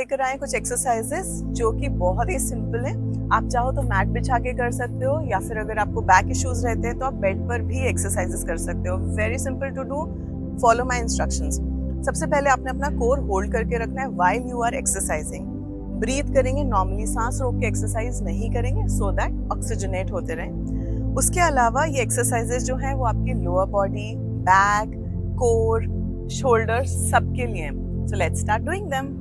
लेकर आए कुछ एक्सरसाइजेस जो कि बहुत ही सिंपल है। आप चाहो तो मैट बिछा के कर सकते हो, या फिर अगर आपको बैक इश्यूज रहते हैं तो आप बेड पर भी एक्सरसाइजेस कर सकते हो। Very simple to do, follow my instructions. सबसे पहले आपने अपना कोर होल्ड करके रखना है while you are exercising. Breathe करेंगे नॉर्मली, सांस रोक के एक्सरसाइज नहीं करेंगे सो दैट ऑक्सीजनेट होते रहें। उसके अलावा ये एक्सरसाइजेस जो हैं वो आपकी lower body, back, core, shoulder सबके लिए हैं। So let's start doing them.